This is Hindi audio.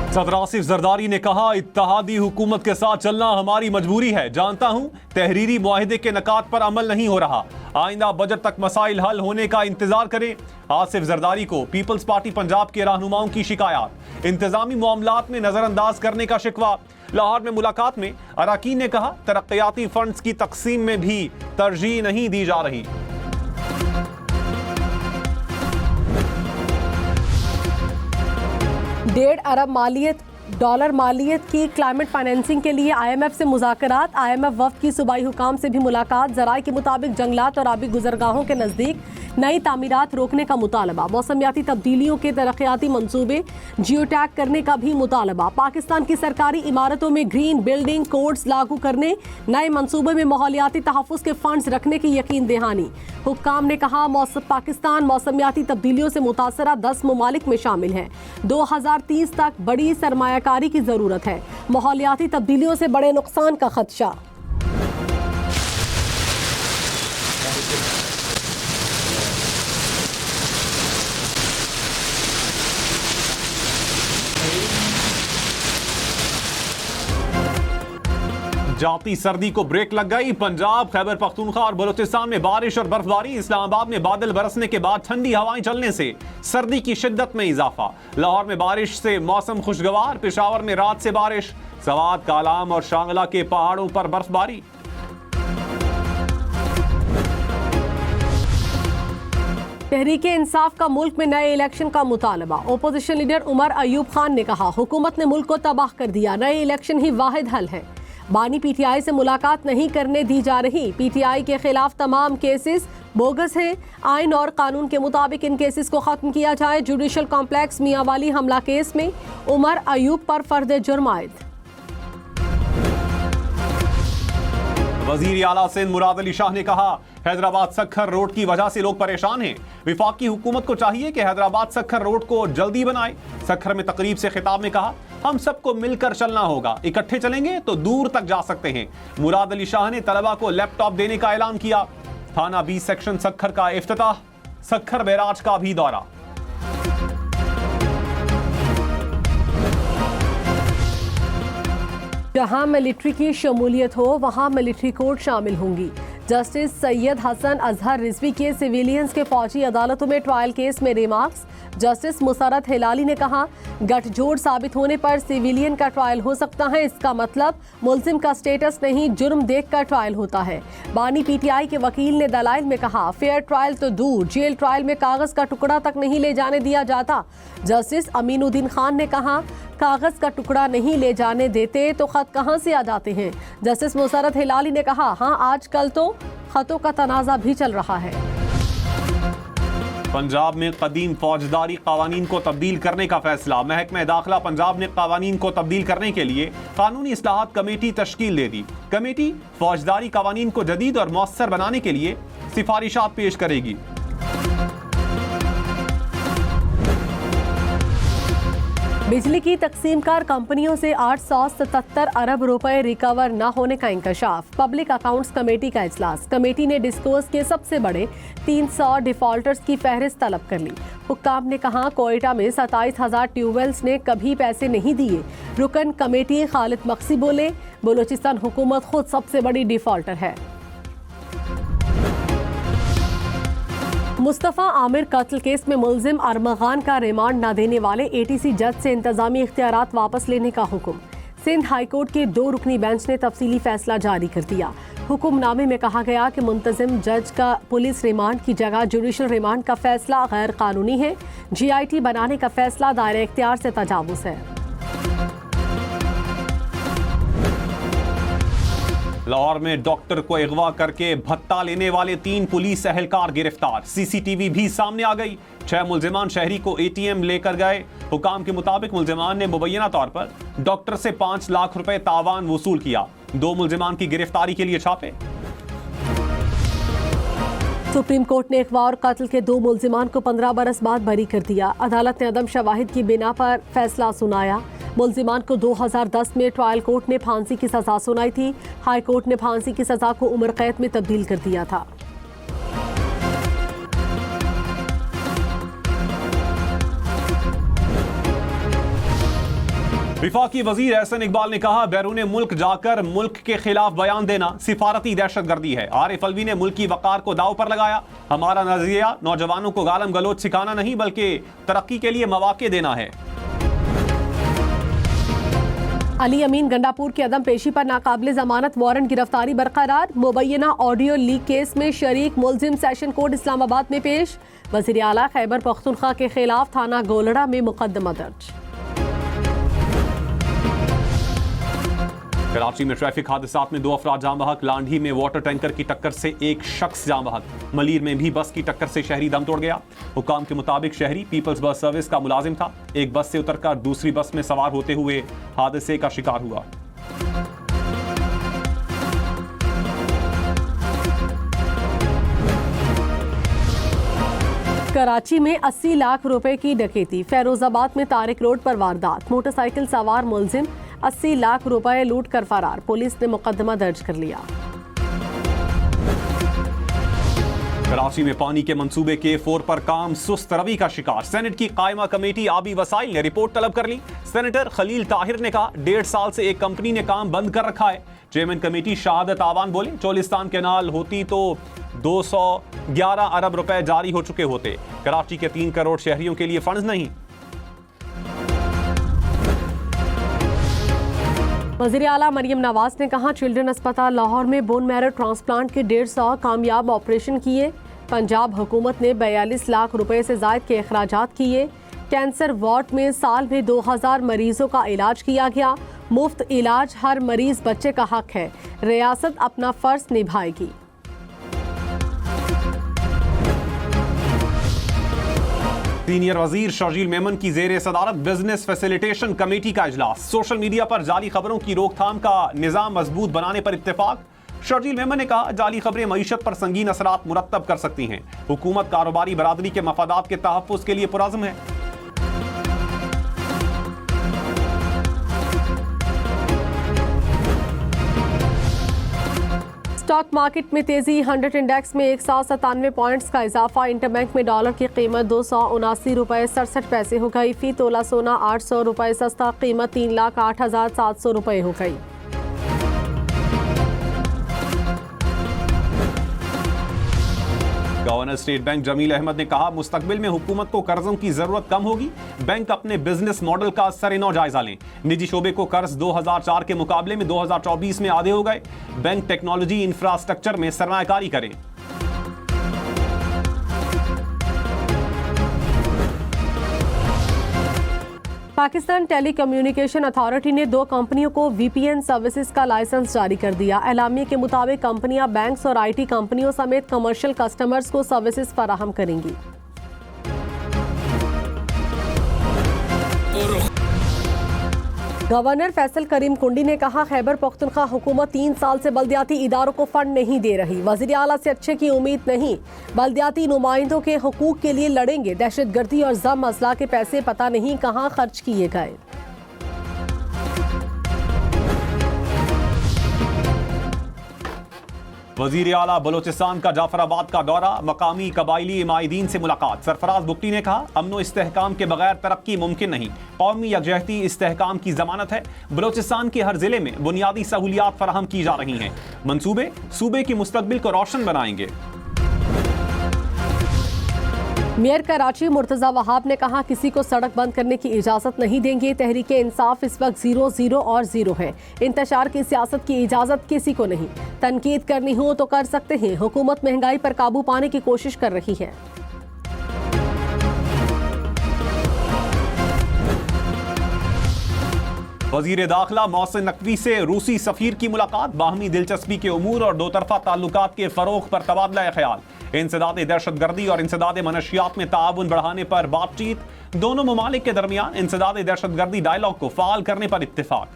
सदर आसिफ जरदारी ने कहा, इत्तेहादी हुकूमत के साथ चलना हमारी मजबूरी है। जानता हूं तहरीरी मुआहिदे के नकात पर अमल नहीं हो रहा। आइंदा बजट तक मसाइल हल होने का इंतजार करें। आसिफ जरदारी को पीपल्स पार्टी पंजाब के रहनुमाओं की शिकायत। इंतजामी मामलात में नजरअंदाज करने का शिकवा। लाहौर में मुलाकात में अरकान ने कहा, तरक्याती फंड्स की तकसीम में भी तरजीह नहीं दी जा रही। $1.5 अरब मालियत की क्लाइमेट फाइनेंसिंग के लिए IMF से मुज़ाकरात। IMF वफ़द की सूबाई हुकाम से भी मुलाकात। ज़राए के मुताबिक जंगलात और आबी गुजरगाहों के नज़दीक नई तामीरात रोकने का मुतालबा। मौसमियाती तब्दीलियों के तरक्याती मंसूबे जियो टैग करने का भी मुतालबा। पाकिस्तान की सरकारी इमारतों में ग्रीन बिल्डिंग कोड्स लागू करने, नए मंसूबे में माहौलियाती तहफ़्फ़ुज़ के फंड्स रखने की यकीन दहानी। हुक्काम ने कहा, पाकिस्तान मौसमियाती तब्दीलियों से मुतासरा 10 ममालिक में शामिल है। 2030 तक बड़ी सरमायाकारी की ज़रूरत है। माहौलियाती तब्दीलियों से बड़े नुकसान का खदशा। जाती सर्दी को ब्रेक लग गई। पंजाब, खैबर पख्तूनख्वा और बलूचिस्तान में बारिश और बर्फबारी। इस्लामाबाद में बादल बरसने के बाद ठंडी हवाएं चलने से सर्दी की शिद्दत में इजाफा। लाहौर में बारिश से मौसम खुशगवार। पेशावर में रात से बारिश। सवात, कालाम और शांगला के पहाड़ों पर बर्फबारी। तहरीके इंसाफ का मुल्क में नए इलेक्शन का मुतालबा। ओपोजिशन लीडर उमर अयूब खान ने कहा, हुकूमत ने मुल्क को तबाह कर दिया। नए इलेक्शन ही वाहिद हल है। बानी PTI से मुलाकात नहीं करने दी जा रही। PTI के खिलाफ तमाम केसेस बोगस हैं। आइन और कानून के मुताबिक इन केसेस को खत्म किया जाए। जुडिशल कॉम्प्लेक्स मियांवाली हमला केस में उमर अयूब पर फर्द जुर्म आयद। वजीर आला सिंध मुराद अली शाह ने कहा, हैदराबाद सक्खर रोड की वजह से लोग परेशान हैं। विफाकी हुकूमत को चाहिए कि हैदराबाद सक्खर रोड को जल्दी बनाए। सक्खर में तकरीब से खिताब में कहा, हम सबको मिलकर चलना होगा। इकट्ठे चलेंगे तो दूर तक जा सकते हैं। मुराद अली शाह ने तलबा को लैपटॉप देने का ऐलान किया। थाना 20 सेक्शन सक्खर का इफ्तिताह। सक्खर बैराज का भी दौरा। जहां मिलिट्री की शमूलियत हो वहां मिलिट्री कोर्ट शामिल होंगी। जस्टिस सैयद हसन अजहर रिजवी के सिविलियंस के फौजी अदालतों में ट्रायल केस में रिमार्क्स। जस्टिस मुसरत हिलाली ने कहा, गठजोड़ साबित होने पर सिविलियन का ट्रायल हो सकता है। इसका मतलब मुल्जिम का स्टेटस नहीं, जुर्म देखकर ट्रायल होता है। बानी PTI के वकील ने दलाइल में कहा, फेयर ट्रायल तो दूर, जेल ट्रायल में कागज का टुकड़ा तक नहीं ले जाने दिया जाता। जस्टिस अमीनुद्दीन खान ने कहा, कागज का टुकड़ा नहीं ले जाने देते तो खत कहां से आ जाते हैं। जस्टिस मुसरत हिलाली ने कहा, हाँ आजकल तो खतों का तनाज़ा भी चल रहा है। पंजाब में कदीम फौजदारी कानून को तब्दील करने का फैसला। महकमा दाखिला पंजाब ने कानून को तब्दील करने के लिए कानूनी इस्लाहात कमेटी तश्कील दे दी। कमेटी फौजदारी कानून को जदीद और मौसर बनाने के लिए सिफारिशात पेश करेगी। बिजली की तकसीमकार कंपनियों से 877 अरब रुपए रिकवर न होने का इंकशाफ। पब्लिक अकाउंट्स कमेटी का इजलास। कमेटी ने डिस्कोस के सबसे बड़े 300 डिफॉल्टर्स की फहरिस्त तलब कर ली। हुक्काम ने कहा, कोयटा में 27,000 ट्यूबवेल्स ने कभी पैसे नहीं दिए। रुकन कमेटी खालिद मक्सी बोले, बलूचिस्तान हुकूमत खुद सबसे बड़ी डिफॉल्टर है। मुस्तफ़ा आमिर कत्ल केस में मुल्जिम अरमगान का रिमांड न देने वाले ATC जज से इंतजामी इख्तियारात वापस लेने का हुक्म। सिंध हाईकोर्ट के 2 रुकनी बेंच ने तफसीली फैसला जारी कर दिया। हुक्मनामे में कहा गया कि मुंतजिम जज का पुलिस रिमांड की जगह जुडिशल रिमांड का फैसला गैर कानूनी है। GIT बनाने का फैसला दायरे इख्तियार से तजावुज़ है। लाहौर में डॉक्टर को अगवा करके भत्ता लेने वाले 3 पुलिस एहलकार गिरफ्तार। CCTV भी सामने आ गई। 6 मुल्जिमान शहरी को ATM लेकर गए। हुकाम के मुताबिक मुल्जिमान ने मुबैना तौर पर डॉक्टर से 5 लाख रुपए तावान वसूल किया। 2 मुल्जिमान की गिरफ्तारी के लिए छापे। सुप्रीम कोर्ट ने अगवा और कत्ल के 2 मुल्जिमान को 15 बरस बाद बरी कर दिया। अदालत ने अदम शवाहिद की बिना पर फैसला सुनाया। मुल्जिमान को 2010 में ट्रायल कोर्ट ने फांसी की सजा सुनाई थी। हाई कोर्ट ने फांसी की सजा को उम्र कैद में तब्दील कर दिया था। विफाकी वजीर एहसन इकबाल ने कहा, बैरून मुल्क जाकर मुल्क के खिलाफ बयान देना सिफारती दहशतगर्दी है। आरिफ अलवी ने मुल्की वकार को दाव पर लगाया। हमारा नजरिया नौजवानों को गालम गलोच सिखाना नहीं बल्कि तरक्की के लिए मौके देना है। अली अमीन गंडापुर की अदम पेशी पर नाकाबिले जमानत वारंट गिरफ्तारी बरकरार। मुबैना ऑडियो लीक केस में शरीक मुलजिम सेशन कोर्ट इस्लामाबाद में पेश। वज़ीर आला खैबर पख्तूनख्वा के खिलाफ थाना गोलड़ा में मुकदमा दर्ज। कराची में ट्रैफिक हादसात में 2 अफराद जाम बहक। लांढी में वाटर टैंकर की टक्कर से एक शख्स जाम बहक। मलीर में भी बस की टक्कर से शहरी दम तोड़ गया। हुकाम के मुताबिक शहरी पीपल्स बस सर्विस का मुलाजिम था। एक बस से उतरकर दूसरी बस में सवार होते हुए हादसे का शिकार हुआ। कराची में 80 लाख रुपए की डकैती। फैरोजाबाद में तारिक रोड पर वारदात। मोटरसाइकिल सवार मुलजिम 80 लाख रुपए लूट कर फरार। पुलिस ने मुकदमा दर्ज कर लिया। कराची में पानी के मंसूबे K4 पर काम सुस्त रवि का शिकार। सेनेट की कायमा कमेटी आबी वसाइल ने रिपोर्ट तलब कर ली। सेनेटर खलील ताहिर ने कहा, 1.5 साल से एक कंपनी ने काम बंद कर रखा है। चेयरमैन कमेटी शहादत आवान बोले, चोलिस्तान कैनाल होती तो 211 अरब रुपए जारी हो चुके होते। कराची के 3 करोड़ शहरियों के लिए फंड्स नहीं। वज़ीर आला मरियम नवाज ने कहा, चिल्ड्रन अस्पताल लाहौर में बोन मैरो ट्रांसप्लांट के 150 कामयाब ऑपरेशन किए। पंजाब हुकूमत ने 42 लाख रुपए से ज़ायद के अखराजात किए। कैंसर वार्ड में साल में 2000 मरीजों का इलाज किया गया। मुफ्त इलाज हर मरीज बच्चे का हक है। रियासत अपना फर्ज निभाएगी। सीनियर वजीर शर्जील मेमन की जेर सदारत बिजनेस फैसिलिटेशन कमेटी का इजलास। सोशल मीडिया पर जाली खबरों की रोकथाम का निजाम मजबूत बनाने पर इत्तेफाक। शर्जील मेमन ने कहा, जाली खबरें मईशत पर संगीन असरात मुरत्तब कर सकती हैं। हुकूमत कारोबारी बरादरी के मफादात के तहफ़्फ़ुज़ के लिए पुरज़्म है। स्टॉक मार्केट में तेजी। 100 इंडेक्स में 197 पॉइंट्स का इजाफा। इंटरबैंक में डॉलर की कीमत 279 रुपए 67 पैसे हो गई। फी तोला सोना 800 रुपए सस्ता। कीमत 3,08,700 रुपए हो गई। Governor state bank Jamil Ahmed ने कहा, मुस्तकबिल में हुकूमत को कर्जों की जरूरत कम होगी। बैंक अपने बिजनेस मॉडल का सरेनौ जायजा लें। निजी शोबे को कर्ज 2004 के मुकाबले में 2024 में आधे हो गए। बैंक टेक्नोलॉजी इंफ्रास्ट्रक्चर में सरमायाकारी करें। पाकिस्तान टेलीकम्युनिकेशन अथॉरिटी ने 2 कंपनियों को VPN सर्विसेज का लाइसेंस जारी कर दिया। एलामिया के मुताबिक कंपनियां बैंक्स और IT कंपनियों समेत कमर्शियल कस्टमर्स को सर्विसेज फराहम करेंगी। गवर्नर फैसल करीम कुंडी ने कहा, खैबर पख्तूनख्वा हुकूमत 3 साल से बल्दियाती इदारों को फंड नहीं दे रही। वज़ीर आला से अच्छे की उम्मीद नहीं। बल्दियाती नुमाइंदों के हकूक के लिए लड़ेंगे। दहशतगर्दी और जम अजला के पैसे पता नहीं कहाँ खर्च किए गए। वजीर आला बलोचिस्तान का जाफराबाद का दौरा। मकामी कबायली इमायदीन से मुलाकात। सरफराज बुगटी ने कहा, अमनो इस्तेहकाम के बगैर तरक्की मुमकिन नहीं। कौमी यकजहती इस्तेहकाम की जमानत है। बलोचिस्तान के हर जिले में बुनियादी सहूलियात फराहम की जा रही हैं। मंसूबे सूबे की मुस्तकबिल को रोशन बनाएंगे। मेयर कराची मुर्तजा वहाब ने कहा, किसी को सड़क बंद करने की इजाज़त नहीं देंगे। तहरीक इंसाफ इस वक्त 0, 0 और 0 है। इंतशार की सियासत की इजाज़त किसी को नहीं। तनकीद करनी हो तो कर सकते हैं। हुकूमत महंगाई पर काबू पाने की कोशिश कर रही है। वजीर दाखिला मोहसिन नकवी से रूसी सफीर की मुलाकात। बाहमी दिलचस्पी के उमूर और दोतरफा ताल्लुकात के फरोग पर तबादला ख्याल। इंसदाद दहशतगर्दी और इंसदाद मनशियात में ताउन बढ़ाने पर बातचीत। दोनों ममालिक के दरमियान इंसदाद दहशतगर्दी डायलॉग को फाल करने पर इत्तेफाक।